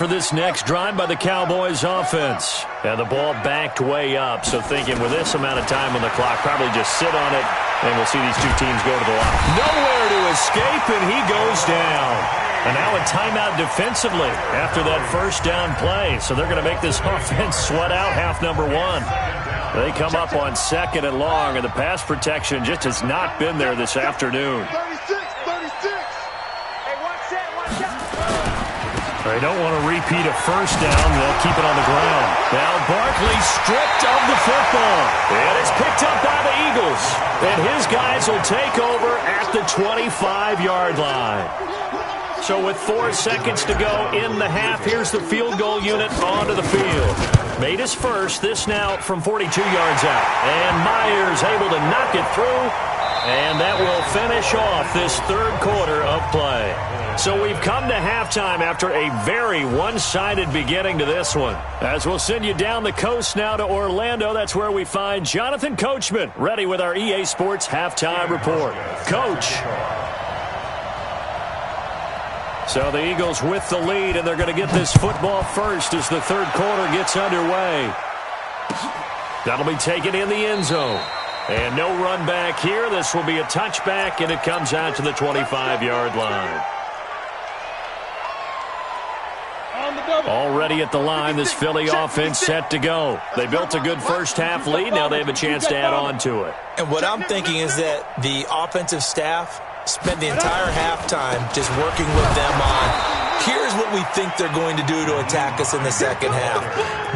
For this next drive by the Cowboys offense. And the ball backed way up, so thinking with this amount of time on the clock, probably just sit on it, and we'll see these two teams go to the line. Nowhere to escape, and he goes down. And now a timeout defensively after that first down play, so they're going to make this offense sweat out half number one. They come up on 2nd and long, and the pass protection just has not been there this afternoon. 36. Hey, watch that, watch out. They don't want to repeat a first down. They'll keep it on the ground. Now Barkley stripped of the football. And it's picked up by the Eagles. And his guys will take over at the 25-yard line. So with 4 seconds to go in the half, here's the field goal unit onto the field. Made his first, this now from 42 yards out. And Myers able to knock it through. And that will finish off this third quarter of play. So we've come to halftime after a very one-sided beginning to this one. As we'll send you down the coast now to Orlando, that's where we find Jonathan Coachman, ready with our EA Sports Halftime Report. Coach. So the Eagles with the lead, and they're going to get this football first as the third quarter gets underway. That'll be taken in the end zone. And no run back here. This will be a touchback, and it comes out to the 25-yard line. Already at the line, this Philly offense set to go. They built a good first-half lead. Now they have a chance to add on to it. And what I'm thinking is that the offensive staff spent the entire halftime just working with them on, here's what we think they're going to do to attack us in the second half.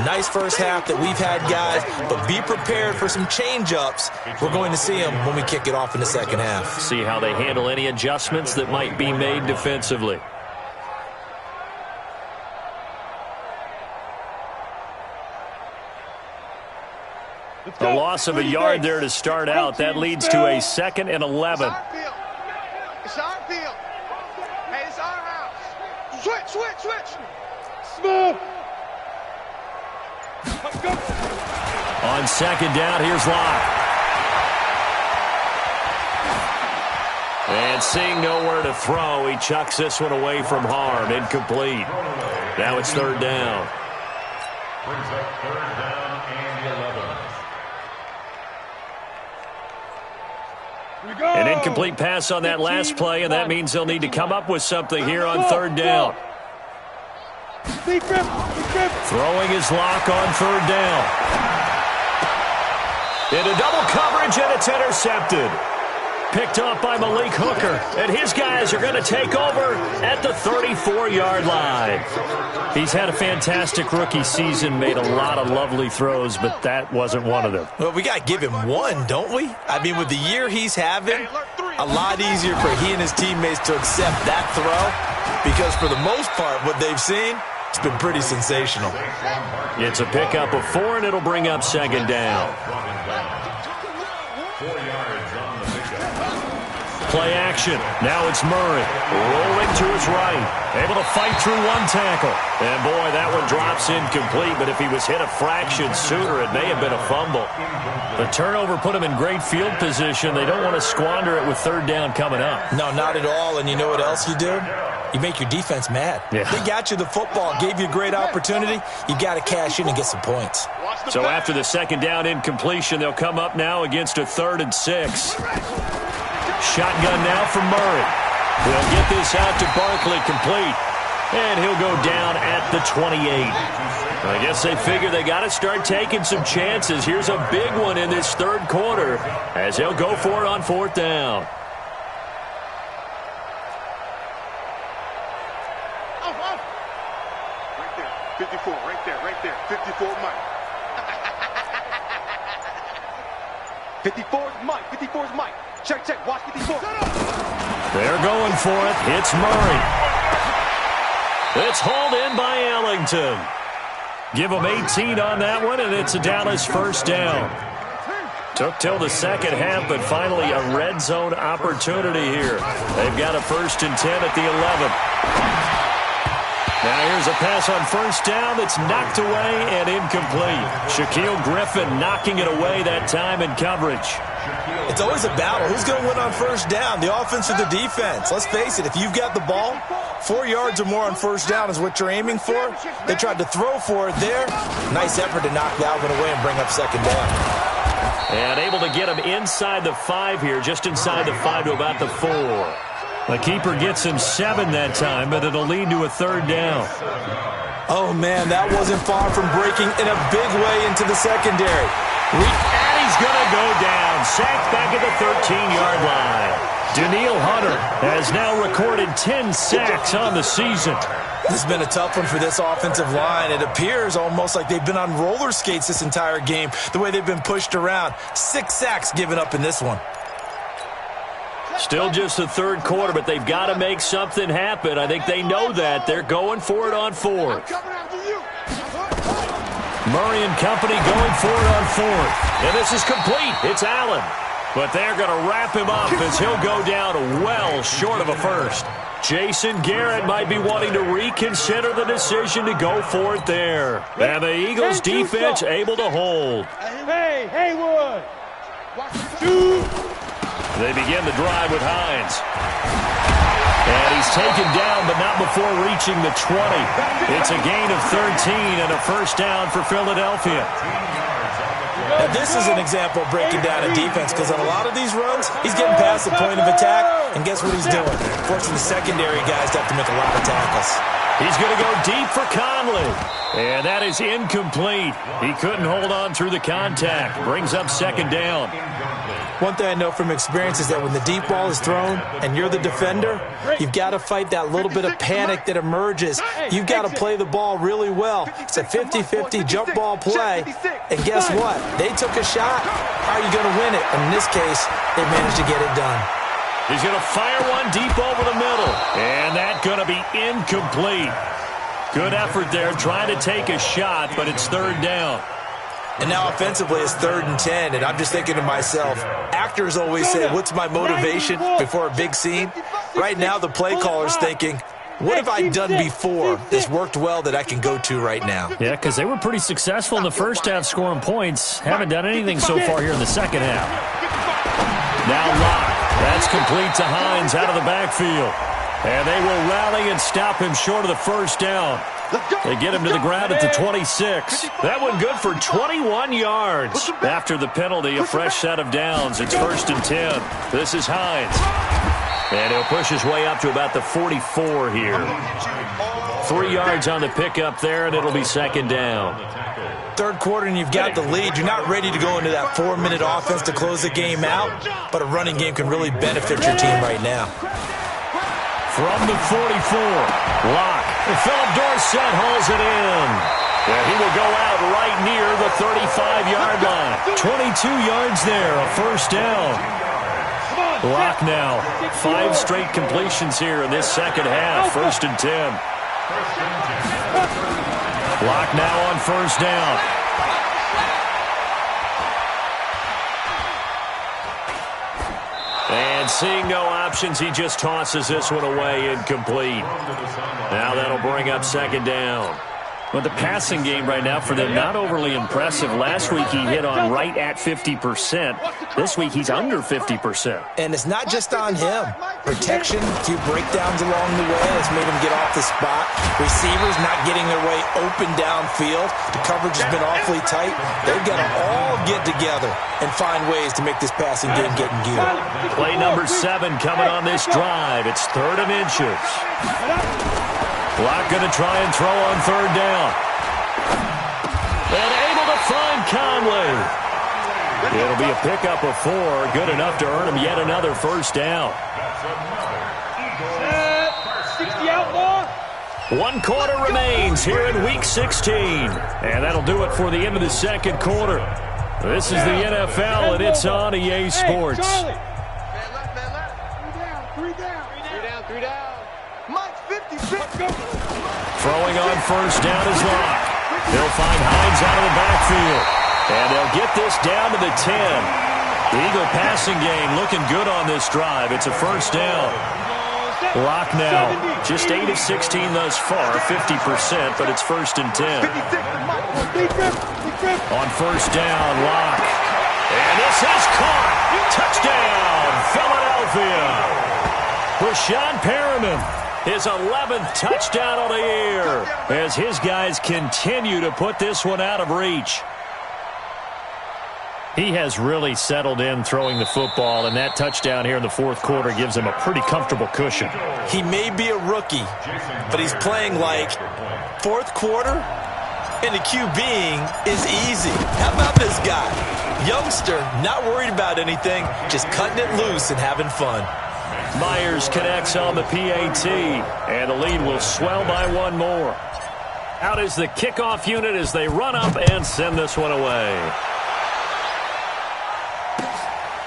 Nice first half that we've had, guys, but be prepared for some change-ups. We're going to see them when we kick it off in the second half. See how they handle any adjustments that might be made defensively. A loss of a yard there to start out. That leads to a 2nd and 11. It's our field. Hey, it's our house. Switch. Smooth. Let's go. On 2nd down, here's Locke. And seeing nowhere to throw, he chucks this one away from harm. Incomplete. Now it's 3rd down. Brings up 3rd down and 11. An incomplete pass on that last play, and that means they'll need to come up with something here on 3rd down. Throwing his Lock on 3rd down. Into double coverage, and it's intercepted. Picked off by Malik Hooker, and his guys are going to take over at the 34-yard line. He's had a fantastic rookie season, made a lot of lovely throws, but that wasn't one of them. Well, we got to give him one, don't we? I mean, with the year he's having, a lot easier for he and his teammates to accept that throw, because for the most part, what they've seen, it's been pretty sensational. It's a pickup of 4, and it'll bring up 2nd down. 4 yards on the pickup. Play action. Now it's Murray. Rolling to his right. Able to fight through one tackle. And, boy, that one drops incomplete. But if he was hit a fraction sooner, it may have been a fumble. The turnover put him in great field position. They don't want to squander it with 3rd down coming up. No, not at all. And you know what else you do? You make your defense mad. Yeah. They got you the football, gave you a great opportunity. You got to cash in and get some points. So after the 2nd down incompletion, they'll come up now against a 3rd and 6. Shotgun now from Murray. They'll get this out to Barkley complete. And he'll go down at the 28. I guess they figure they got to start taking some chances. Here's a big one in this 3rd quarter as they'll go for it on 4th down. Right there. 54, right there. 54 Mike. 54 is Mike. 54 is Mike. Check. Watch 54. They're going for it. It's Murray. It's hauled in by Ellington. Give him 18 on that one, and it's a Dallas 1st down. Took till the 2nd half, but finally a red zone opportunity here. They've got a 1st and 10 at the 11. Now here's a pass on first down that's knocked away and incomplete. Shaquille Griffin knocking it away that time in coverage. It's always a battle. Who's going to win on first down, the offense or the defense? Let's face it, if you've got the ball, 4 yards or more on first down is what you're aiming for. They tried to throw for it there. Nice effort to knock that one away and bring up second down. And able to get him inside the 5 here, just inside the 5 to about the 4. The keeper gets him 7 that time, but it'll lead to a third down. Oh, man, that wasn't far from breaking in a big way into the secondary. And he's going to go down. Sacked back at the 13-yard line. Daniil Hunter has now recorded 10 sacks on the season. This has been a tough one for this offensive line. It appears almost like they've been on roller skates this entire game, the way they've been pushed around. 6 sacks given up in this one. Still just the third quarter, but they've got to make something happen. I think they know that. They're going for it on 4th. Murray and company going for it on 4th. And this is complete. It's Allen. But they're going to wrap him up as he'll go down well short of a first. Jason Garrett might be wanting to reconsider the decision to go for it there. And the Eagles defense able to hold. Hey, Haywood. They begin the drive with Hines. And he's taken down, but not before reaching the 20. It's a gain of 13 and a first down for Philadelphia. Now, this is an example of breaking down a defense, because on a lot of these runs, he's getting past the point of attack, and guess what he's doing? Forcing the secondary guys to have to make a lot of tackles. He's going to go deep for Conley. And that is incomplete. He couldn't hold on through the contact. Brings up second down. One thing I know from experience is that when the deep ball is thrown and you're the defender, you've got to fight that little bit of panic that emerges. You've got to play the ball really well. It's a 50-50 jump ball play. And guess what? They took a shot. How are you going to win it? And in this case, they managed to get it done. He's going to fire one deep over the middle. And that's going to be incomplete. Good effort there trying to take a shot, but it's third down. And now offensively it's 3rd and 10, and I'm just thinking to myself, actors always say, what's my motivation before a big scene? Right now the play caller's thinking, what have I done before that's worked well that I can go to right now? Yeah, because they were pretty successful in the first half scoring points. Haven't done anything so far here in the second half. Now Locke. That's complete to Hines out of the backfield. And they will rally and stop him short of the first down. They get him to the ground at the 26. That one good for 21 yards. After the penalty, a fresh set of downs. It's 1st and 10. This is Hines. And he'll push his way up to about the 44 here. 3 yards on the pickup there, and it'll be second down. Third quarter and you've got the lead. You're not ready to go into that 4-minute offense to close the game out, but a running game can really benefit your team right now. From the 44, Locke. Philip Dorsett hauls it in. Yeah, he will go out right near the 35-yard line. 22 yards there, a first down. Locke now, 5 straight completions here in this second half. 1st and 10. Locke now on first down. And seeing no options, he just tosses this one away, incomplete. Now that'll bring up second down. Well, the passing game right now for them, not overly impressive. Last week he hit on right at 50%. This week he's under 50%. And it's not just on him. Protection, a few breakdowns along the way has made him get off the spot. Receivers not getting their way open downfield. The coverage has been awfully tight. They've got to all get together and find ways to make this passing game get in gear. Play number 7 coming on this drive. It's 3rd and inches. Locke going to try and throw on third down. And able to find Conley. It'll be a pickup of 4. Good enough to earn him yet another first down. 60 outlaw. 1 quarter remains here in Week 16. And that'll do it for the end of the second quarter. This is the NFL, and it's on EA Sports. Man left. 3 down. Mike, 56. Throwing on first down is Locke. They'll find Hines out of the backfield. And they'll get this down to the 10. The Eagle passing game looking good on this drive. It's a first down. Lock now. Just 8 of 16 thus far, 50%, but it's 1st and 10. On 1st down, Lock. And this is caught. Touchdown, Philadelphia. Rashawn Perriman, his 11th touchdown of the year, as his guys continue to put this one out of reach. He has really settled in throwing the football, and that touchdown here in the 4th quarter gives him a pretty comfortable cushion. He may be a rookie, but he's playing like 4th quarter, and the QBing is easy. How about this guy? Youngster, not worried about anything, just cutting it loose and having fun. Myers connects on the PAT, and the lead will swell by 1 more. Out is the kickoff unit as they run up and send this one away.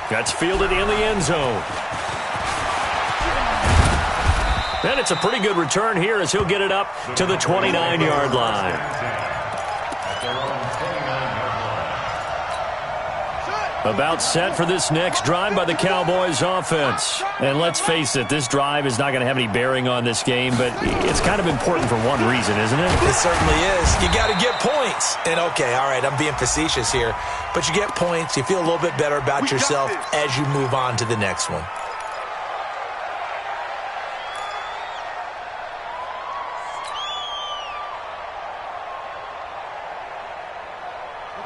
That's fielded in the end zone. And it's a pretty good return here as he'll get it up to the 29-yard line. About set for this next drive by the Cowboys offense. And let's face it, this drive is not going to have any bearing on this game, but it's kind of important for one reason, isn't it? It certainly is. You got to get points. And okay, all right, I'm being facetious here, but you get points, you feel a little bit better about yourself as you move on to the next one.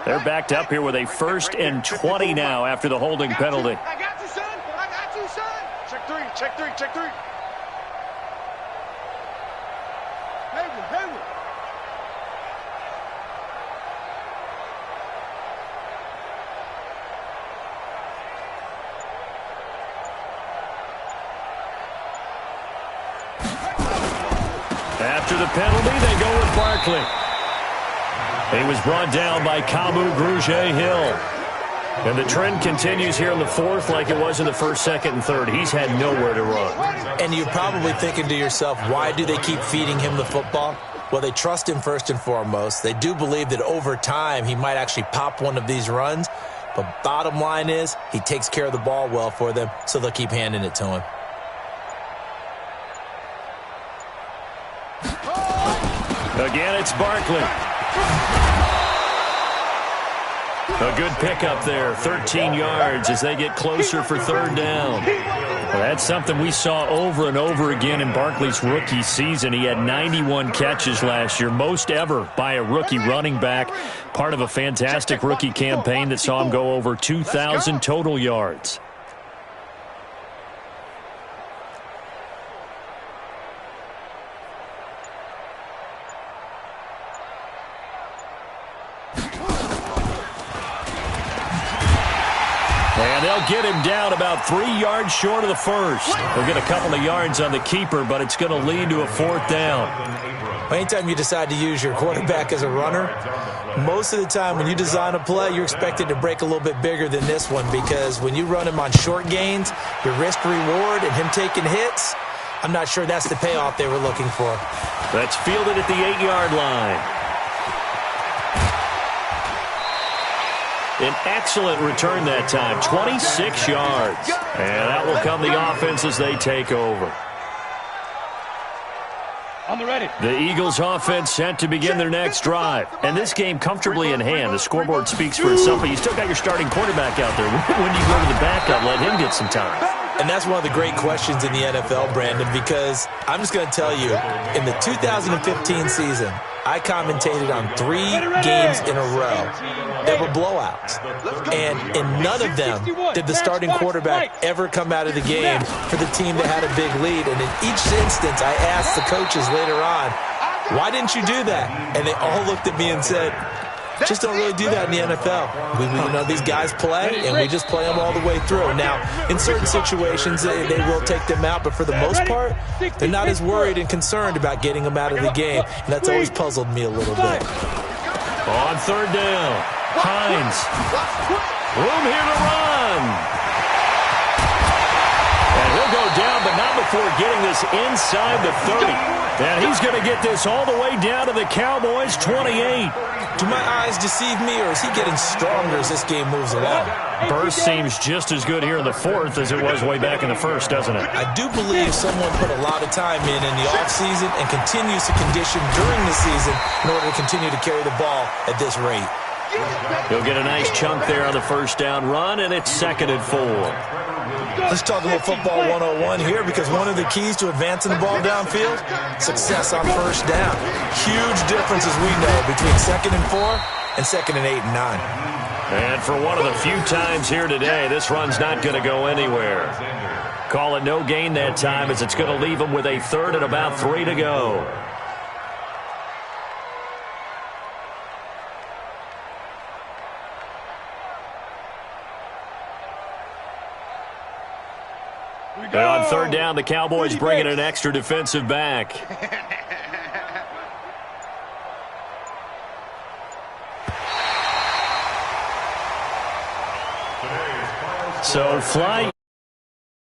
They're backed up here with a 1st and 20 now after the holding penalty. I got you, son. I got you, son. Check 3, check 3, check 3. Hayward. After the penalty, they go with Barkley. He was brought down by Kamu Grugier-Hill. And the trend continues here in the 4th like it was in the 1st, 2nd, and 3rd. He's had nowhere to run. And you're probably thinking to yourself, why do they keep feeding him the football? Well, they trust him first and foremost. They do believe that over time he might actually pop one of these runs. But bottom line is he takes care of the ball well for them, so they'll keep handing it to him. Again, it's Barkley. A good pickup there, 13 yards as they get closer for 3rd down. Well, that's something we saw over and over again in Barkley's rookie season. He had 91 catches last year, most ever by a rookie running back, part of a fantastic rookie campaign that saw him go over 2,000 total yards. And they'll get him down about 3 yards short of the 1st. They'll get a couple of yards on the keeper, but it's going to lead to a 4th down. Anytime you decide to use your quarterback as a runner, most of the time when you design a play, you're expected to break a little bit bigger than this one, because when you run him on short gains, your risk-reward and him taking hits, I'm not sure that's the payoff they were looking for. That's fielded at the 8-yard line. An excellent return that time, 26 yards. And that will come the offense as they take over. On the ready. The Eagles offense set to begin their next drive. And this game comfortably in hand. The scoreboard speaks for itself, but you still got your starting quarterback out there. When do you go to the backup, let him get some time? And that's one of the great questions in the NFL, Brandon, because I'm just going to tell you, in the 2015 season, I commentated on 3 games in a row. They were blowouts. And in none of them did the starting quarterback ever come out of the game for the team that had a big lead. And in each instance, I asked the coaches later on, why didn't you do that? And they all looked at me and said, just don't really do that in the NFL. These guys play, and we just play them all the way through. Now, in certain situations, they will take them out, but for the most part, they're not as worried and concerned about getting them out of the game, and that's always puzzled me a little bit. On 3rd down, Hines. Room here to run. And he'll He'll go down, but not before getting this inside the 30. And he's going to get this all the way down to the Cowboys' 28. Do my eyes deceive me, or is he getting stronger as this game moves along? Burst seems just as good here in the fourth as it was way back in the first, doesn't it? I do believe someone put a lot of time in the offseason and continues to condition during the season in order to continue to carry the ball at this rate. He'll get a nice chunk there on the first down run, and it's 2nd and 4. Let's talk a little football 101 here, because one of the keys to advancing the ball downfield, success on first down. Huge difference, as we know, between 2nd and 4 and 2nd and 8 and 9. And for one of the few times here today, this run's not going to go anywhere. Call it no gain that time, as it's going to leave him with a 3rd and about 3 to go. And on 3rd down, the Cowboys bring in an extra defensive back. So fly.